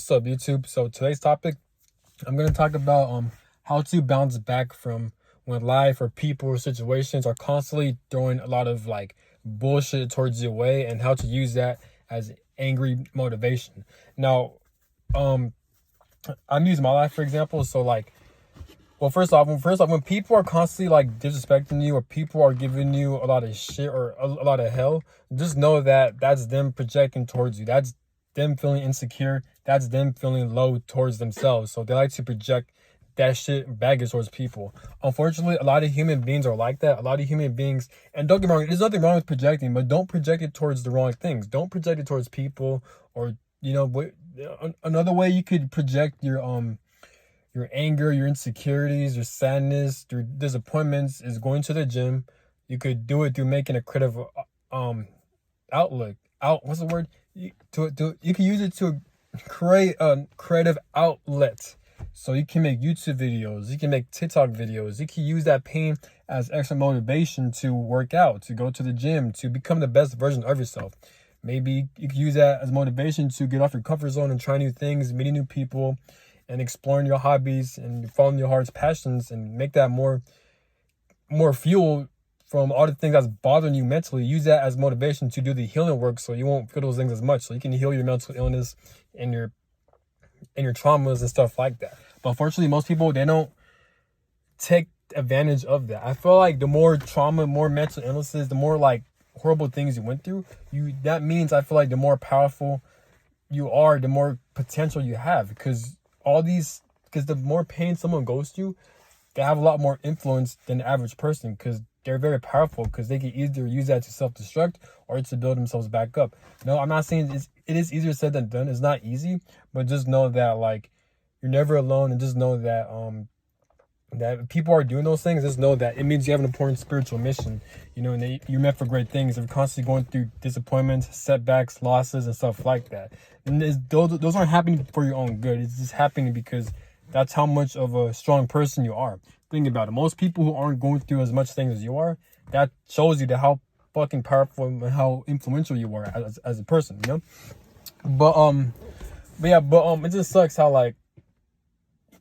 What's up, YouTube? So today's topic, I'm gonna talk about how to bounce back from when life or people or situations are constantly throwing a lot of like bullshit towards your way, and how to use that as angry motivation. Now, um, I'm using my life for example. So like, well, first off, when people are constantly like disrespecting you, or people are giving you a lot of shit or a lot of hell, just know that that's them projecting towards you. That's them feeling insecure. That's them feeling low towards themselves. So they like to project that shit baggage towards people. Unfortunately, a lot of human beings are like that. A lot of human beings, and don't get me wrong, there's nothing wrong with projecting, but don't project it towards the wrong things. Don't project it towards people, or another way you could project your anger, your insecurities, your sadness, your disappointments is going to the gym. You could do it through making a creative outlook. What's the word? You can use it to create a creative outlet. So you can make YouTube videos, you can make TikTok videos, you can use that pain as extra motivation to work out, to go to the gym, to become the best version of yourself. Maybe you can use that as motivation to get off your comfort zone and try new things, meeting new people, and exploring your hobbies and following your heart's passions, and make that more fuel from all the things that's bothering you mentally. Use that as motivation to do the healing work, so you won't feel those things as much, so you can heal your mental illness and your traumas and stuff like that. But unfortunately, most people, they don't take advantage of that. I feel like the more trauma, more mental illnesses, the more like horrible things you went through, that means, I feel like, the more powerful you are, the more potential you have, because the more pain someone goes through, they have a lot more influence than the average person, because they're very powerful, because they can either use that to self-destruct or to build themselves back up. No, I'm not saying it is easier said than done. It's not easy, but just know that like you're never alone, and just know that that people are doing those things. Just know that it means you have an important spiritual mission, and you're meant for great things. You're constantly going through disappointments, setbacks, losses, and stuff like that. And those aren't happening for your own good. It's just happening because that's how much of a strong person you are. Think about it. Most people who aren't going through as much things as you are, that shows you how fucking powerful and how influential you are as a person, But it just sucks how like,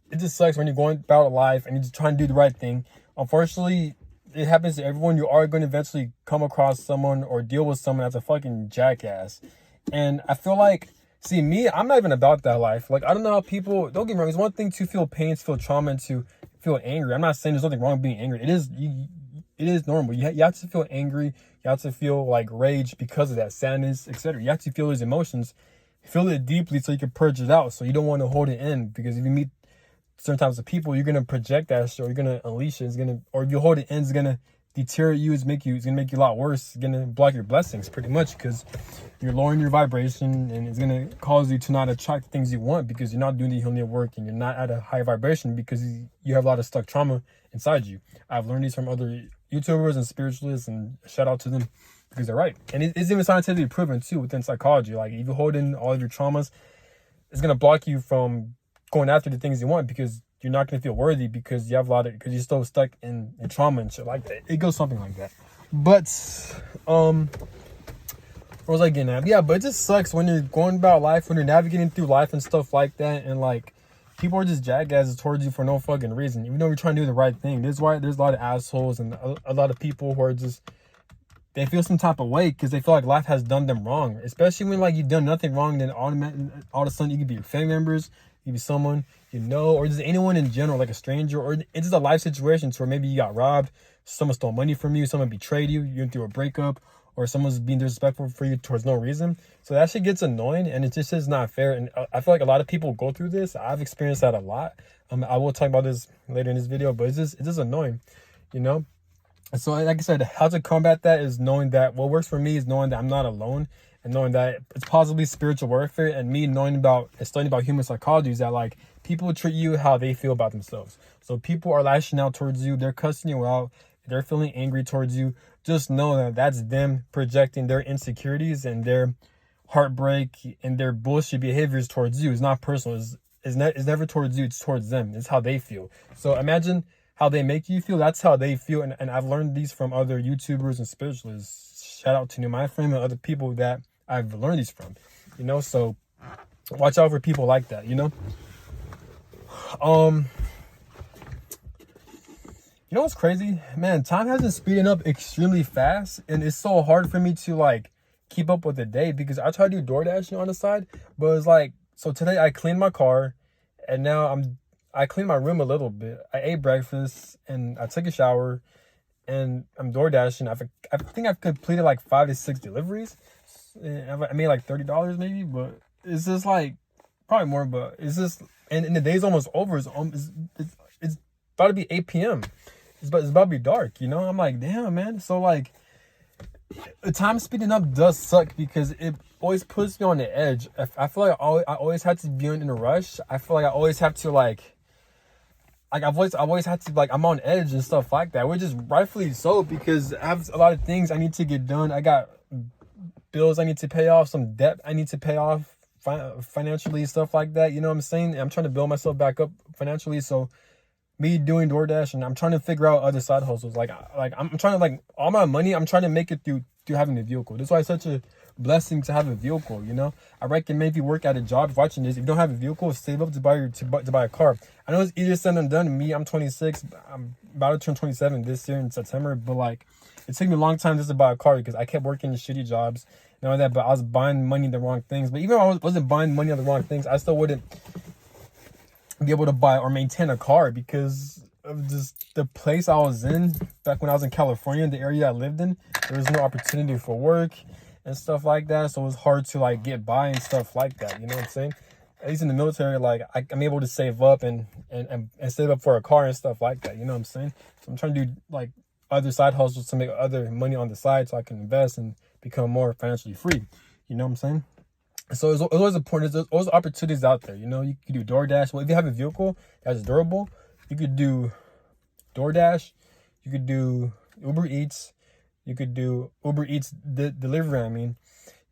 it just sucks when you're going about life and you're just trying to do the right thing. Unfortunately, it happens to everyone. You are going to eventually come across someone or deal with someone that's a fucking jackass. And I feel like, see, me, I'm not even about that life. Like, I don't know how people, don't get me wrong, it's one thing to feel pain, to feel trauma, and to feel angry. I'm not saying there's nothing wrong with being angry. It is normal. You have to feel angry. You have to feel like rage because of that, sadness, etc. You have to feel those emotions. Feel it deeply so you can purge it out. So you don't want to hold it in, because if you meet certain types of people, you're gonna project that shit, or you're gonna unleash it. Or if you hold it in, it's gonna deteriorate you. It's gonna make you a lot worse. It's gonna block your blessings pretty much, because you're lowering your vibration, and it's gonna cause you to not attract the things you want, because you're not doing the healing work, and you're not at a high vibration, because you have a lot of stuck trauma inside you. I've learned these from other YouTubers and spiritualists, and shout out to them, because they're right. And it's even scientifically proven too within psychology. Like, if you hold in all of your traumas, it's gonna block you from going after the things you want, because you're not going to feel worthy, because you have because you're still stuck in trauma and shit like that. It goes something like that. But what was I getting at? Yeah, but it just sucks when you're going about life, when you're navigating through life and stuff like that, and like people are just jackasses towards you for no fucking reason, even though you're trying to do the right thing. There's a lot of assholes and a lot of people who are just, they feel some type of way because they feel like life has done them wrong. Especially when like you've done nothing wrong, then all of a sudden you could be your family members, you could be someone or just anyone in general, like a stranger, or it's just a life situation where maybe you got robbed, someone stole money from you, someone betrayed you, you went through a breakup, or someone's being disrespectful for you towards no reason. So that shit gets annoying, and it just is not fair. And I feel like a lot of people go through this. I've experienced that a lot. I will talk about this later in this video, but it's just annoying, So like I said, how to combat that is knowing that what works for me is knowing that I'm not alone, and knowing that it's possibly spiritual warfare, and me knowing about and studying about human psychology is that like people treat you how they feel about themselves. So people are lashing out towards you, they're cussing you out, they're feeling angry towards you. Just know that that's them projecting their insecurities and their heartbreak and their bullshit behaviors towards you. It's not personal. It's never towards you. It's towards them. It's how they feel. So imagine how they make you feel. That's how they feel. And I've learned these from other YouTubers and spiritualists. Shout out to my friend and other people that I've learned these from. So watch out for people like that, you know. um you know what's crazy, man? Time has been speeding up extremely fast, and it's so hard for me to like keep up with the day, because I try to do DoorDash on the side, but it's like, so today I cleaned my car, and now I cleaned my room a little bit. I ate breakfast and I took a shower, and I'm door dashing. I think I've completed like 5 to 6 deliveries. I made like $30 maybe, but it's just like probably more. But it's just, and the day's almost over. It's about to be 8 p.m. It's about to be dark. You know, I'm like, damn, man. So like, the time speeding up does suck because it always puts me on the edge. I feel like I always have to be in a rush. I feel like I always have to like I've always had to like, I'm on edge and stuff like that, which is rightfully so, because I have a lot of things I need to get done. I got bills I need to pay off, some debt I need to pay off financially, stuff like that. You know what I'm saying? I'm trying to build myself back up financially. So me doing DoorDash, and I'm trying to figure out other side hustles. Like I'm trying to, like, all my money, I'm trying to make it through having a vehicle. That's why it's such a blessing to have a vehicle, you know. I recommend if you work at a job, watching this, if you don't have a vehicle, save up to buy a car. I know it's easier said than done. Me, I'm 26. I'm about to turn 27 this year in September, but like, it took me a long time just to buy a car because I kept working shitty jobs and all that, but I was buying money on the wrong things. But even if I wasn't buying money on the wrong things, I still wouldn't be able to buy or maintain a car because of just the place I was in. Back when I was in California, the area I lived in, there was no opportunity for work and stuff like that, so it was hard to like get by and stuff like that, you know what I'm saying? At least in the military, like, I'm able to save up and save up for a car and stuff like that, you know what I'm saying? So I'm trying to do like other side hustles to make other money on the side so I can invest and become more financially free, you know what I'm saying? So it's always important. There's always opportunities out there. You know, you could do DoorDash. Well, if you have a vehicle that's durable, you could do DoorDash. You could do Uber Eats. You could do Uber Eats delivery. I mean,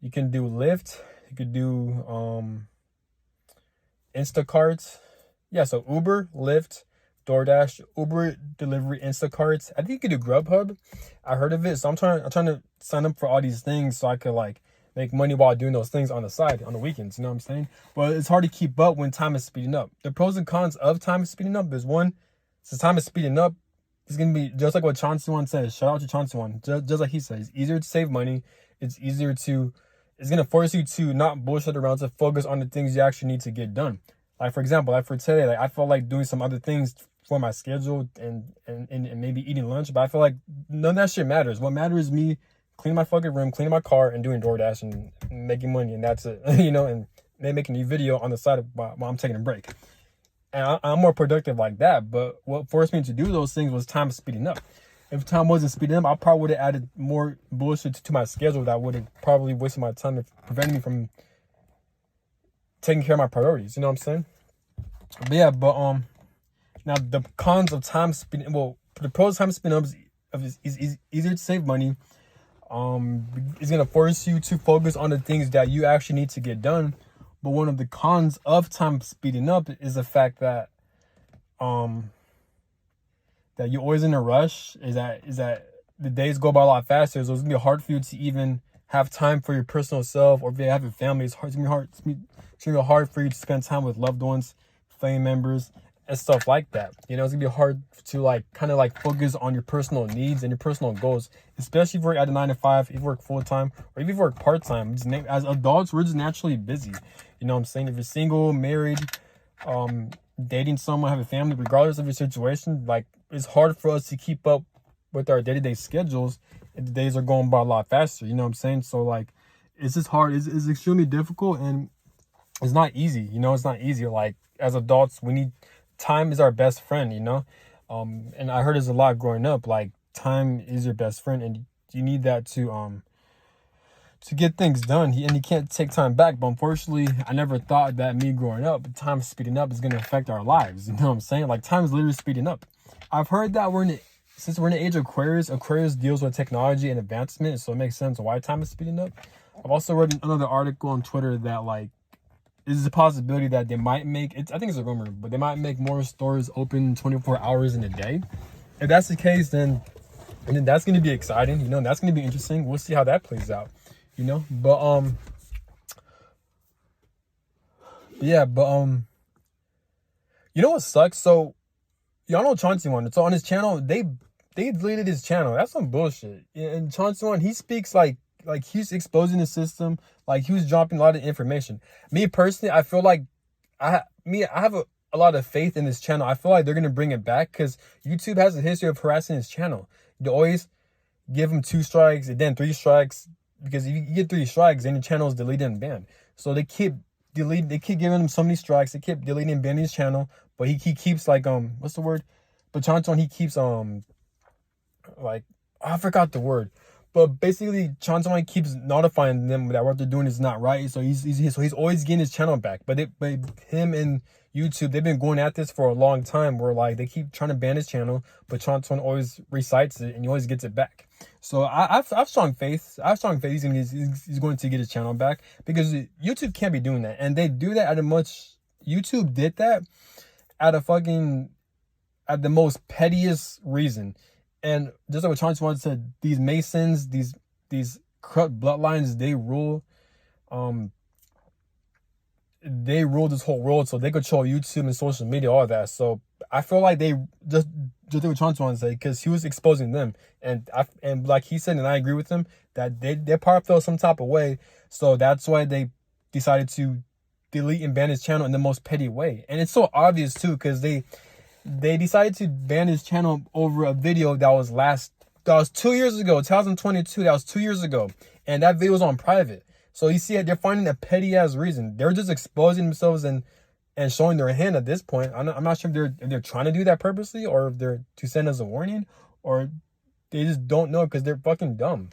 you can do Lyft. You could do Instacart. Yeah, so Uber, Lyft, DoorDash, Uber delivery, Instacart. I think you could do Grubhub. I heard of it, so I'm trying to sign up for all these things so I could like make money while doing those things on the side on the weekends. You know what I'm saying? But it's hard to keep up when time is speeding up. The pros and cons of time is speeding up is, one, since time is speeding up, it's gonna be just like what Chauncey One says. Shout out to Chauncey One. Just like he says, it's easier to save money. It's gonna force you to not bullshit around, to focus on the things you actually need to get done. Like, for example, like for today, like I felt like doing some other things for my schedule and maybe eating lunch, but I feel like none of that shit matters. What matters is me cleaning my fucking room, cleaning my car, and doing DoorDash and making money, and that's it. You know, and then making a video on the side while I'm taking a break. And I'm more productive like that. But what forced me to do those things was time speeding up. If time wasn't speeding up, I probably would have added more bullshit to my schedule that would have probably wasted my time and prevented me from taking care of my priorities. You know what I'm saying? But yeah, now the cons of time speeding. Well, the pros of time speeding up is easier to save money. It's gonna force you to focus on the things that you actually need to get done. But one of the cons of time speeding up is the fact that that you're always in a rush. Is that the days go by a lot faster, so it's gonna be hard for you to even have time for your personal self. Or if you have a family, it's gonna be hard for you to spend time with loved ones, family members, and stuff like that. You know, it's gonna be hard to like kind of like focus on your personal needs and your personal goals, especially if you work at a 9 to 5, if you work full time, or if you work part time. As adults, we're just naturally busy. You know what I'm saying? If you're single, married, dating someone, have a family, regardless of your situation, like, it's hard for us to keep up with our day-to-day schedules, and the days are going by a lot faster. You know what I'm saying? So like, it's just hard. It's extremely difficult, and it's not easy. You know, it's not easy. Like, as adults, time is our best friend, you know? And I heard this a lot growing up, like, time is your best friend, and you need that to get things done. And you can't take time back. But unfortunately, I never thought that me growing up, time speeding up is going to affect our lives. You know what I'm saying? Like, time is literally speeding up. I've heard that since we're in the age of Aquarius deals with technology and advancement, so it makes sense why time is speeding up. I've also read another article on Twitter that, like, is a possibility that they might make it. I think it's a rumor, but they might make more stores open 24 hours in a day. If that's the case, then that's going to be exciting. You know, that's going to be interesting. We'll see how that plays out. You know, but Yeah, but you know what sucks? So y'all know Chauncey One. So on his channel, they deleted his channel. That's some bullshit. And Chauncey One, he speaks like he's exposing the system, like he was dropping a lot of information. Me personally, I feel like I have a lot of faith in this channel. I feel like they're gonna bring it back because YouTube has a history of harassing his channel. They always give him 2 strikes and then 3 strikes, because if you get 3 strikes, then your channel is deleted and banned. So they keep giving him so many strikes. They keep deleting and banning his channel, but he keeps like what's the word? But Chauncey, he keeps like, I forgot the word. But basically, Chauncey keeps notifying them that what they're doing is not right. So he's always getting his channel back. But him and YouTube, they've been going at this for a long time. Where like they keep trying to ban his channel, but Chauncey always recites it and he always gets it back. So I've strong faith. I have strong faith he's going to get his channel back, because YouTube can't be doing that, and they do that at a much. YouTube did that at at the most pettiest reason. And just like what Chauncey once said, these Masons, these corrupt bloodlines, they rule this whole world, so they control YouTube and social media, all that. So I feel like they just did what Chauncey wanted to say, because he was exposing them, and like he said, and I agree with him, that their part felt some type of way. So that's why they decided to delete and ban his channel in the most petty way. And it's so obvious too, because they decided to ban his channel over a video that was 2 years ago, 2022. That was 2 years ago, and that video was on private. So you see, they're finding a petty ass reason. They're just exposing themselves and showing their hand at this point. I'm not sure if they're trying to do that purposely, or if they're to send us a warning, or they just don't know because they're fucking dumb.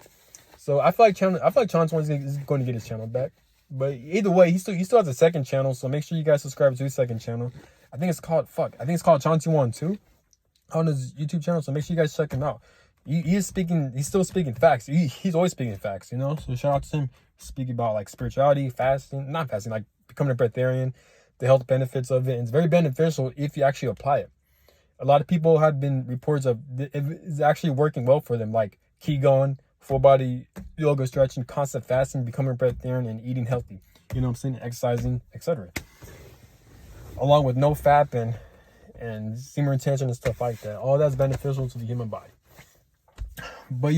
So I feel like Chauncey is going to get his channel back. But either way, he still has a second channel. So make sure you guys subscribe to his second channel. I think it's called Chauncey One too on his YouTube channel. So make sure you guys check him out. He's still speaking facts. He's always speaking facts, you know. So shout out to him, speaking about like spirituality, not fasting, like becoming a breatharian, the health benefits of it. And it's very beneficial if you actually apply it. A lot of people have been reports of it's actually working well for them, like Qigong, full body yoga, stretching, constant fasting, becoming a breatharian, and eating healthy. You know what I'm saying? Exercising, etc. Along with no fat and semen retention and stuff like that. All that's beneficial to the human body. But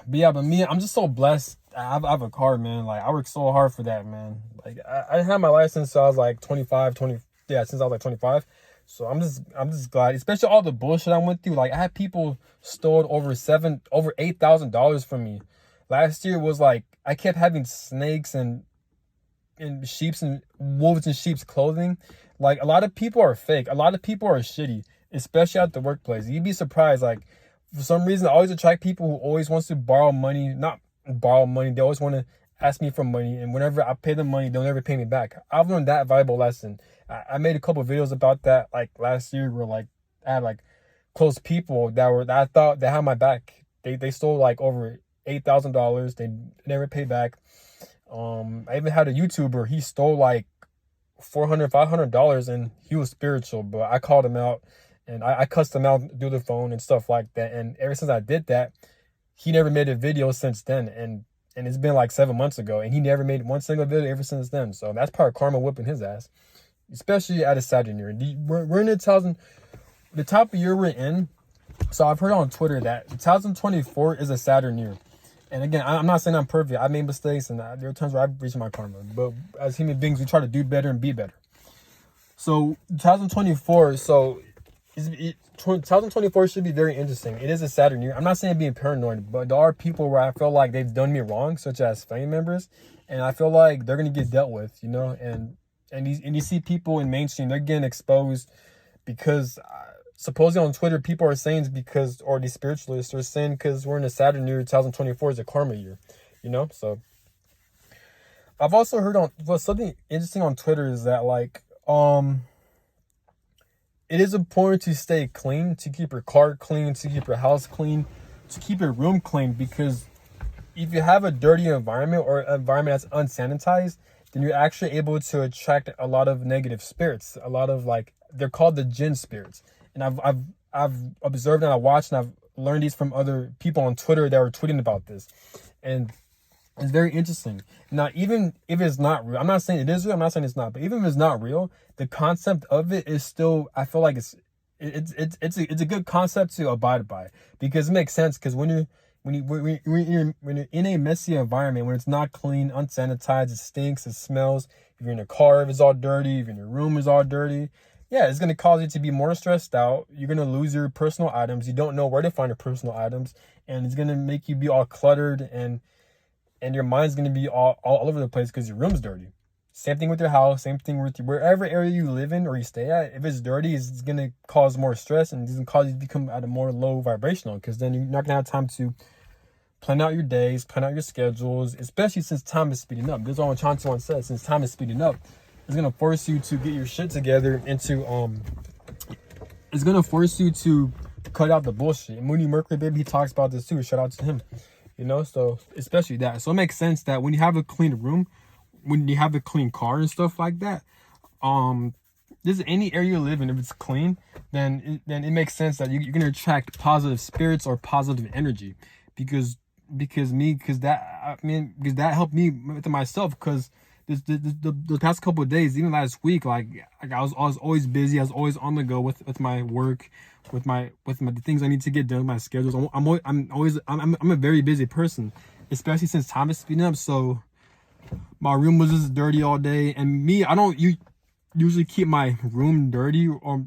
me, I'm just so blessed. I have a car, man. Like I worked so hard for that, man. Like I had my license since I was like 25, since I was like 25. So I'm just glad, especially all the bullshit I went through. Like I had people stole over $8,000 from me. Last year was like I kept having snakes and sheep's and wolves in sheep's clothing. Like a lot of people are fake. A lot of people are shitty, especially at the workplace. You'd be surprised. Like for some reason, I always attract people who always wants to borrow money. Not borrow money. They always want to ask me for money, and whenever I pay them money, they'll never pay me back. I've learned that valuable lesson. I made a couple of videos about that like last year, where like I had like close people that I thought they had my back. They stole like over $8,000. They never paid back. I even had a YouTuber, he stole like $400-$500, and he was spiritual, but I called him out and I cussed him out through the phone and stuff like that. And ever since I did that, he never made a video since then. And it's been like 7 months ago, and he never made one single video ever since then. So that's part of karma whipping his ass, especially at a Saturn year. We're in the type of year we're in. So I've heard on Twitter that 2024 is a Saturn year. And again, I'm not saying I'm perfect. I made mistakes, and there are times where I've reached my karma. But as human beings, we try to do better and be better. So 2024, 2024 should be very interesting. It is a Saturn year. I'm not saying being paranoid, but there are people where I feel like they've done me wrong, such as family members, and I feel like they're gonna get dealt with, you know. And you see people in mainstream, they're getting exposed because. Supposedly on Twitter, people are saying or the spiritualists are saying because we're in a Saturn year, 2024 is a karma year, you know? So I've also heard something interesting on Twitter is that like, it is important to stay clean, to keep your car clean, to keep your house clean, to keep your room clean, because if you have a dirty environment or an environment that's unsanitized, then you're actually able to attract a lot of negative spirits, a lot of like, they're called the jinn spirits. And I've observed and I watched and I've learned these from other people on Twitter that were tweeting about this. And It's very interesting. Now, even if it's not real, I'm not saying it is real, I'm not saying it's not, but even if it's not real, the concept of it is still, I feel like it's a good concept to abide by, because it makes sense. Because when you're in a messy environment, when it's not clean, unsanitized, it stinks, it smells. If you're in a car, if it's all dirty, if you're in your room is all dirty, yeah, it's gonna cause you to be more stressed out. You're gonna lose your personal items. You don't know where to find your personal items, and it's gonna make you be all cluttered, and your mind's gonna be all over the place because your room's dirty. Same thing with your house, same thing with wherever area you live in or you stay at. If it's dirty, it's gonna cause more stress, and it's gonna cause you to become at a more low vibrational, because then you're not gonna have time to plan out your days, plan out your schedules, especially since time is speeding up. This is what Chauncey once said: since time is speeding up, it's gonna force you to get your shit together it's gonna force you to cut out the bullshit. Mooney Mercury, baby, he talks about this too. Shout out to him. So especially that. So it makes sense that when you have a clean room, when you have a clean car and stuff like that, this is any area you live in, if it's clean, then it makes sense that you're gonna attract positive spirits or positive energy, because that helped me with myself. Because the past couple of days, even last week, like I was always busy. I was always on the go with my work, with the things I need to get done, my schedules. I'm a very busy person, especially since time is speeding up. So my room was just dirty all day, and I don't usually keep my room dirty, or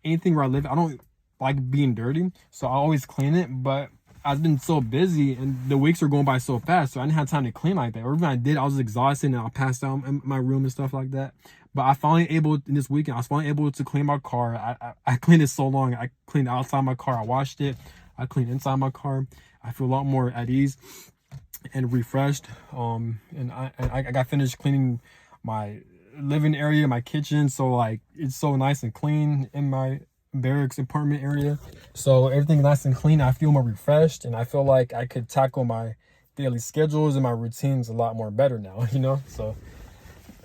anything where I live. I don't like being dirty, so I always clean it. But I've been so busy, and the weeks are going by so fast, so I didn't have time to clean like that. Or even I did, I was exhausted, and I passed out in my room and stuff like that. But I finally this weekend, I was finally able to clean my car. I cleaned it so long. I cleaned outside my car. I washed it. I cleaned inside my car. I feel a lot more at ease and refreshed. And I got finished cleaning my living area, my kitchen. So like, it's so nice and clean in my barracks apartment area. So everything nice and clean. I feel more refreshed, and I feel like I could tackle my daily schedules and my routines a lot more better now, So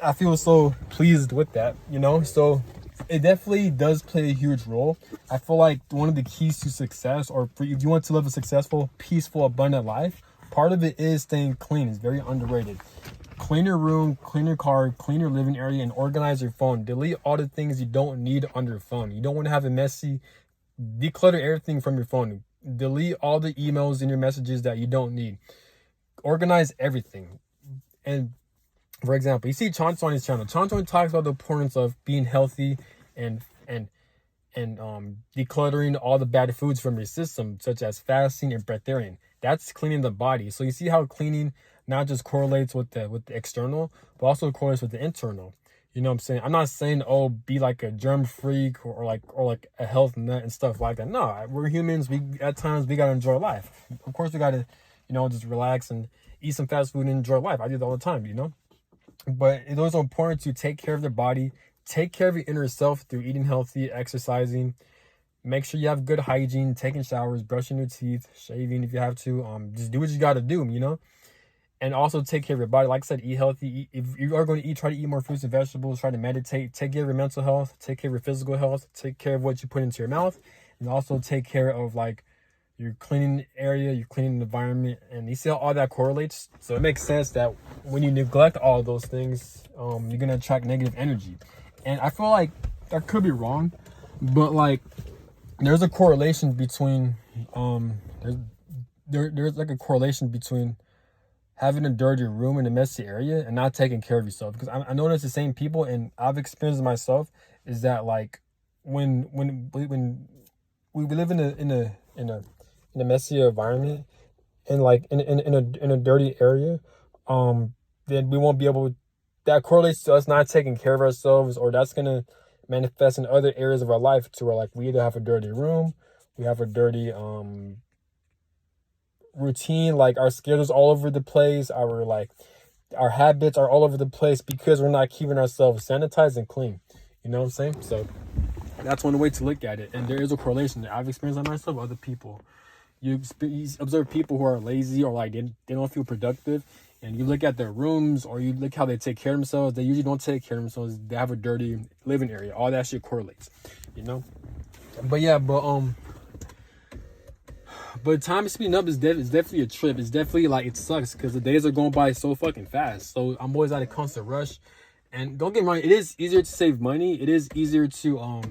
I feel so pleased with that, So it definitely does play a huge role. I feel like one of the keys to success, or if you want to live a successful, peaceful, abundant life, part of it is staying clean. It's very underrated. Clean your room, clean your car, clean your living area, and organize your phone. Delete all the things you don't need on your phone. You don't want to have a messy, declutter everything from your phone. Delete all the emails and your messages that you don't need. Organize everything. And for example, you see Chauncey on his channel. Chauncey talks about the importance of being healthy and decluttering all the bad foods from your system, such as fasting and breatharian. That's cleaning the body. So you see how cleaning not just correlates with the external, but also correlates with the internal. You know what I'm saying? I'm not saying, oh, be like a germ freak or like a health nut and stuff like that. No, we're humans. At times we gotta enjoy life. Of course, we gotta, just relax and eat some fast food and enjoy life. I do that all the time, But it's also important to take care of the body, take care of your inner self through eating healthy, exercising. Make sure you have good hygiene, taking showers, brushing your teeth, shaving if you have to. Just do what you got to do, And also take care of your body. Like I said, eat healthy. If you are going to try to eat more fruits and vegetables, try to meditate, take care of your mental health, take care of your physical health, take care of what you put into your mouth, and also take care of like your cleaning area, your cleaning environment. And you see how all that correlates? So it makes sense that when you neglect all those things, you're going to attract negative energy. And I feel like that could be wrong, but like there's a correlation between, there's like a correlation between having a dirty room in a messy area and not taking care of yourself. Because I know it's the same people, and I've experienced it myself, is that like when we live in a messy environment, and like in a dirty area, then we won't be able, that correlates to us not taking care of ourselves, or that's gonna manifest in other areas of our life, to where like we either have a dirty room, we have a dirty routine, like our schedules all over the place, our habits are all over the place, because we're not keeping ourselves sanitized and clean. You know what I'm saying? So that's one way to look at it. And there is a correlation. I've experienced that myself, other people. You observe people who are lazy, or like they don't feel productive, and you look at their rooms, or you look how they take care of themselves. They usually don't take care of themselves. They have a dirty living area. All that shit correlates, But yeah, But time speeding up is definitely a trip. It's definitely like, it sucks because the days are going by so fucking fast. So I'm always at a constant rush. And don't get me wrong, it is easier to save money. It is easier to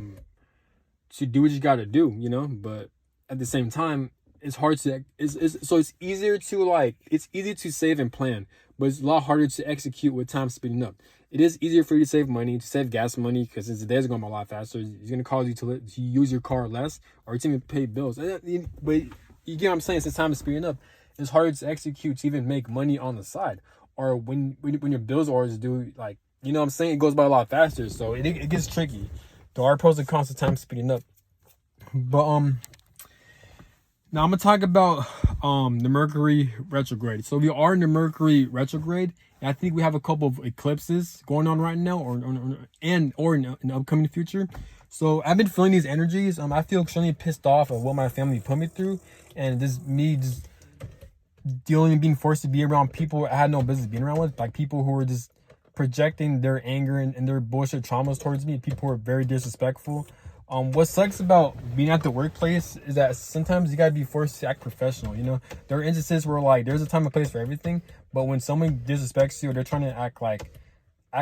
do what you got to do, you know. But at the same time, it's hard to it's easier to like, it's easy to save and plan, but it's a lot harder to execute with time speeding up. It is easier for you to save money, to save gas money, because the days are going by a lot faster. It's going to cause you to use your car less, or to even pay bills. But you get what I'm saying? Since time is speeding up, it's harder to execute to even make money on the side. Or when your bills are due, like, you know what I'm saying? It goes by a lot faster, so it gets tricky. There are pros and cons to time speeding up. But now I'm gonna talk about the Mercury retrograde. So we are in the Mercury retrograde, and I think we have a couple of eclipses going on right now, or in the upcoming future. So I've been feeling these energies. I feel extremely pissed off at what my family put me through, and just dealing and being forced to be around people I had no business being around with, like people who were just projecting their anger and their bullshit traumas towards me. People who are very disrespectful. What sucks about being at the workplace is that sometimes you gotta be forced to act professional. You know, there are instances where like there's a time and place for everything, but when someone disrespects you or they're trying to act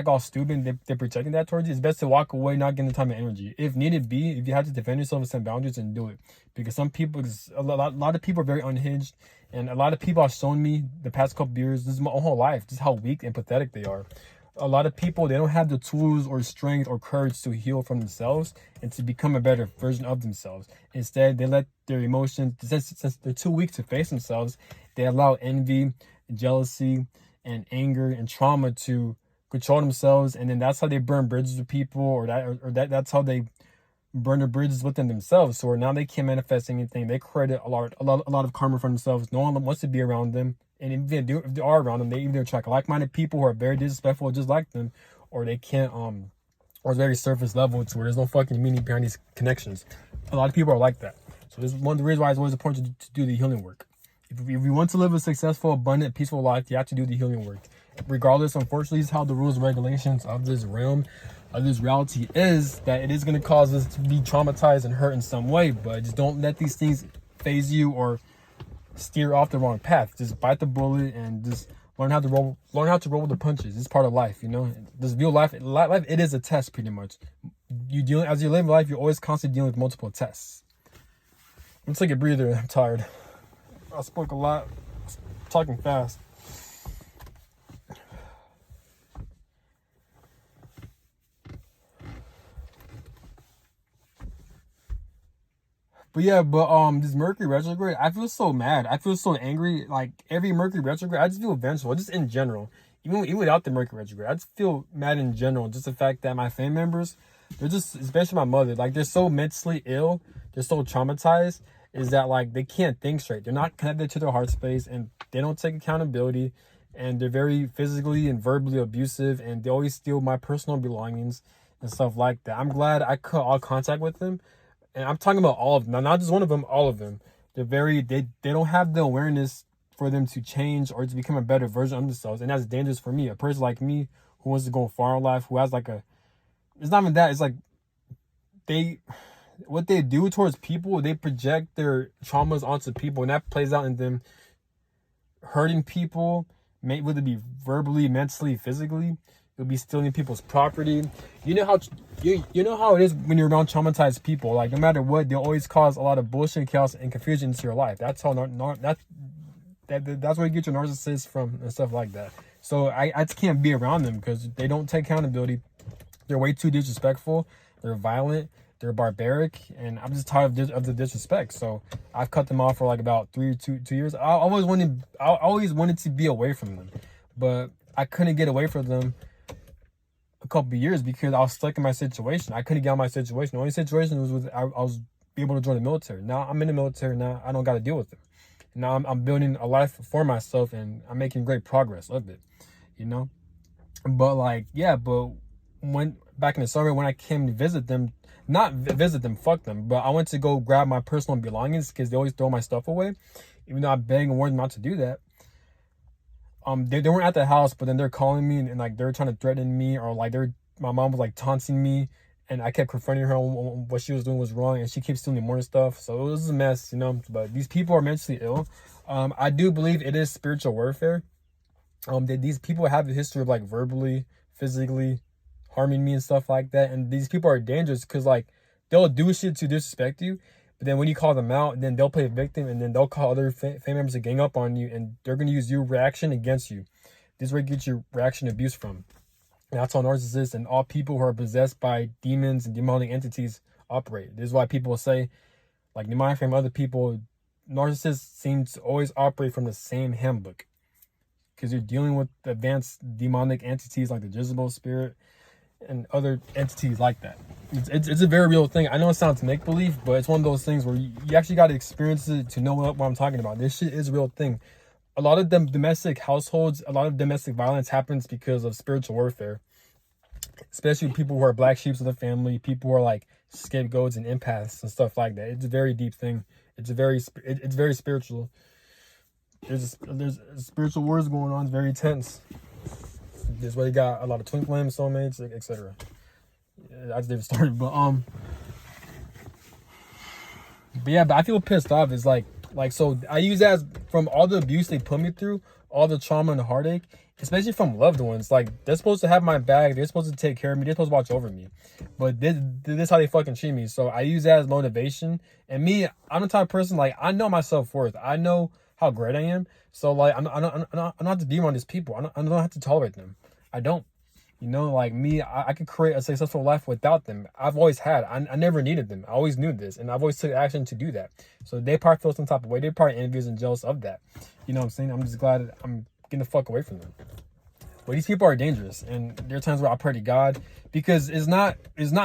all stupid, they're projecting that towards you, it's best to walk away, not getting the time and energy. If needed be, if you have to defend yourself and set boundaries, and do it. Because a lot of people are very unhinged, and a lot of people have shown me the past couple of years, this is my whole life, just how weak and pathetic they are. A lot of people, they don't have the tools or strength or courage to heal from themselves and to become a better version of themselves. Instead, they let their emotions, since they're too weak to face themselves, they allow envy, jealousy, and anger and trauma to control themselves, and then that's how they burn bridges with people, or that's how they burn the bridges within themselves. So now they can't manifest anything. They created a lot of karma for themselves. No one wants to be around them. And if they are around them, they either attract like-minded people who are very disrespectful just like them, or they can't or it's very surface level to where there's no fucking meaning behind these connections. A lot of people are like that. So this is one of the reasons why it's always important to do the healing work. If you want to live a successful, abundant, peaceful life, you have to do the healing work. Regardless, unfortunately, is how the rules and regulations of this realm, of this reality is, that it is going to cause us to be traumatized and hurt in some way. But just don't let these things phase you or steer off the wrong path. Just bite the bullet and just learn how to roll with the punches. It's part of life, you know. This view life, it is a test, pretty much. As you live life, you're always constantly dealing with multiple tests. I'm gonna take a breather. I'm tired. I spoke a lot, talking fast. But yeah, this Mercury retrograde, I feel so mad. I feel so angry. Like every Mercury retrograde, I just feel vengeful, just in general. Even without the Mercury retrograde, I just feel mad in general. Just the fact that my family members, they're just, especially my mother, like they're so mentally ill, they're so traumatized, is that like they can't think straight. They're not connected to their heart space, and they don't take accountability, and they're very physically and verbally abusive, and they always steal my personal belongings and stuff like that. I'm glad I cut all contact with them. And I'm talking about all of them, not just one of them, all of them. They don't have the awareness for them to change or to become a better version of themselves. And that's dangerous for me. A person like me who wants to go far in life, who has it's not even that, it's like what they do towards people, they project their traumas onto people, and that plays out in them hurting people, whether it be verbally, mentally, physically. You'll be stealing people's property. You know how it is when you're around traumatized people. Like no matter what, they'll always cause a lot of bullshit, chaos, and confusion into your life. That's how that's where you get your narcissists from and stuff like that. So I just can't be around them because they don't take accountability. They're way too disrespectful. They're violent. They're barbaric, and I'm just tired of the disrespect. So I've cut them off for like about 2 years. I always wanted to be away from them, but I couldn't get away from them a couple of years because I was stuck in my situation. I couldn't get out of my situation. The only situation was I was able to join the military. Now I'm in the military. Now I don't got to deal with it. Now I'm building a life for myself, and I'm making great progress of it, you know. But when back in the summer when I came to visit them, not visit them, fuck them, but I went to go grab my personal belongings because they always throw my stuff away, even though I begged and warned them not to do that. They weren't at the house, but then they're calling me and like they're trying to threaten me, or like my mom was like taunting me and I kept confronting her on what she was doing was wrong, and she keeps doing more stuff. So it was a mess, you know. But these people are mentally ill. I do believe it is spiritual warfare. That these people have a history of like verbally, physically harming me and stuff like that, and these people are dangerous because like they'll do shit to disrespect you, but then when you call them out, then they'll play a victim, and then they'll call other family members to gang up on you, and they're gonna use your reaction against you. This is where you get your reaction abuse from. And that's how narcissists and all people who are possessed by demons and demonic entities operate. This is why people say, like demonic from other people, narcissists seem to always operate from the same handbook. Because you're dealing with advanced demonic entities like the Jezebel spirit and other entities like that. It's a very real thing. I know it sounds make-believe, but it's one of those things where you actually got to experience it to know what I'm talking about. This shit is a real thing. A lot of them domestic households, a lot of domestic violence happens because of spiritual warfare. Especially people who are black sheep of the family, people who are like scapegoats and empaths and stuff like that. It's a very deep thing. It's very spiritual. There's spiritual wars going on. It's very tense. This way you got a lot of twin flames, soulmates, etc. That's a different story, but yeah, but I feel pissed off. It's like so I use that as from all the abuse they put me through, all the trauma and the heartache, especially from loved ones. Like they're supposed to have my back, they're supposed to take care of me, they're supposed to watch over me, but this is how they fucking treat me. So I use that as motivation. And me, I'm the type of person, like I know my self-worth, I know how great I am. So like I don't have to be around these people. I don't have to tolerate them. I don't. You know, like me, I could create a successful life without them. I've always had. I never needed them. I always knew this, and I've always took action to do that. So they probably feel some type of way. They're probably envious and jealous of that. You know what I'm saying? I'm just glad I'm getting the fuck away from them. But these people are dangerous, and there are times where I pray to God because it's not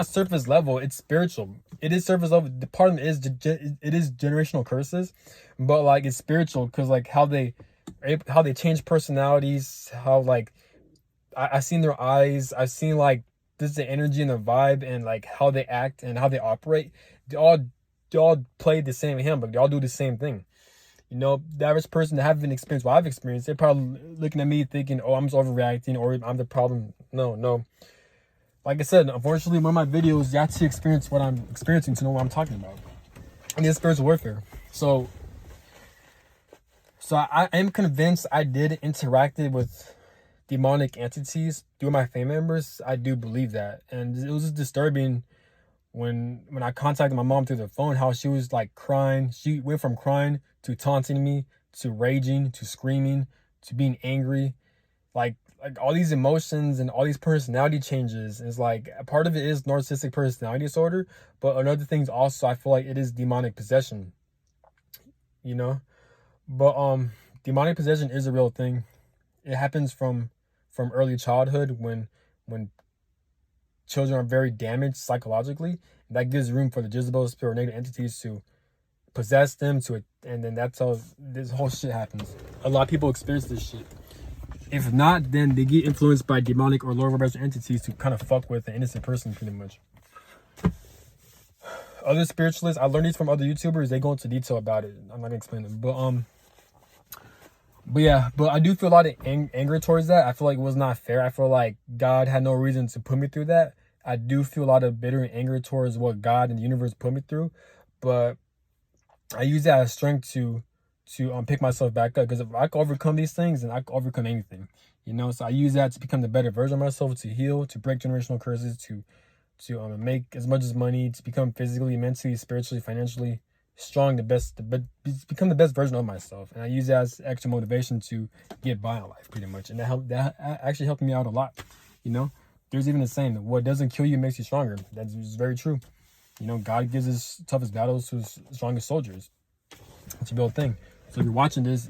surface level. It's spiritual. It is surface level. The part of it is generational curses, but like it's spiritual because like how they change personalities, how like. I seen their eyes. I've seen like this is the energy and the vibe and like how they act and how they operate. They all play the same handbook. They all do the same thing. You know, the average person that haven't experienced what I've experienced, they're probably looking at me thinking, "Oh, I'm just overreacting," or "I'm the problem." No. Like I said, unfortunately, one of my videos, you have to experience what I'm experiencing to know what I'm talking about. And it's spiritual warfare. So I am convinced I did interacted with demonic entities through my family members. I do believe that, and it was just disturbing when I contacted my mom through the phone, how she was like crying. She went from crying to taunting me to raging to screaming to being angry, like all these emotions and all these personality changes. Is like a part of it is narcissistic personality disorder, but another thing's also I feel like it is demonic possession. You know, but demonic possession is a real thing. It happens from early childhood when children are very damaged psychologically. That gives room for the Jezebel spirit or negative entities to possess them and then that's how this whole shit happens. A lot of people experience this shit. If not, then they get influenced by demonic or lower vibration entities to kind of fuck with an innocent person pretty much. Other spiritualists, I learned these from other YouTubers, they go into detail about it. I'm not gonna explain them, but yeah, but I do feel a lot of anger towards that. I feel like it was not fair. I feel like God had no reason to put me through that. I do feel a lot of bitter and anger towards what God and the universe put me through. But I use that as strength to pick myself back up. Because if I can overcome these things, then I can overcome anything. You know, so I use that to become the better version of myself, to heal, to break generational curses, to make as much as money, to become physically, mentally, spiritually, financially strong, become the best version of myself. And I use that as extra motivation to get by in life pretty much. And that actually helped me out a lot. You know, there's even a saying that what doesn't kill you makes you stronger. That's very true. You know, God gives his toughest battles to his strongest soldiers. It's a real thing. So if you're watching this,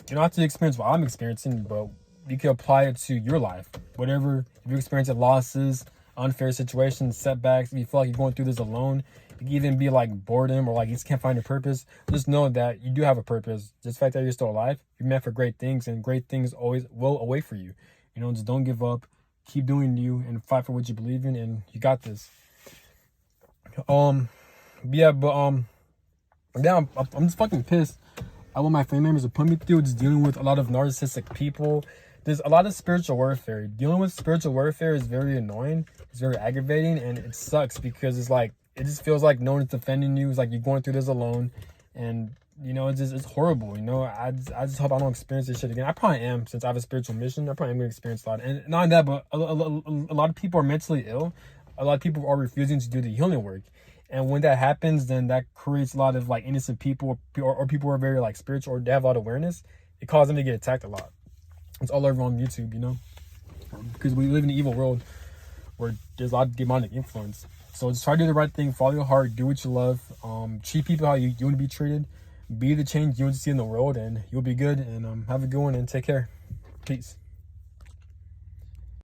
you don't have to experience what I'm experiencing, but you can apply it to your life. Whatever, if you're experiencing losses, unfair situations, setbacks, if you feel like you're going through this alone, it can even be like boredom or like you just can't find a purpose. Just know that you do have a purpose. Just the fact that you're still alive, you're meant for great things, and great things always will await for you. You know, just don't give up. Keep doing you and fight for what you believe in, and you got this. Yeah, I'm just fucking pissed at what my family members have put me through, just dealing with a lot of narcissistic people there's a lot of spiritual warfare. Dealing with spiritual warfare is very annoying. It's very aggravating, and it sucks because it's like it just feels like no one's defending you. It's like you're going through this alone, and you know it's horrible. You know, I just hope I don't experience this shit again. I probably am, since I have a spiritual mission. I probably am gonna experience a lot, and not only that, but a lot of people are mentally ill. A lot of people are refusing to do the healing work. And when that happens, then that creates a lot of like innocent people, or people who are very like spiritual, or they have a lot of awareness. It causes them to get attacked a lot. It's all over on YouTube, you know, because we live in an evil world where there's a lot of demonic influence. So just try to do the right thing, follow your heart, do what you love, treat people how you want to be treated, be the change you want to see in the world, and you'll be good. And have a good one and take care. Peace.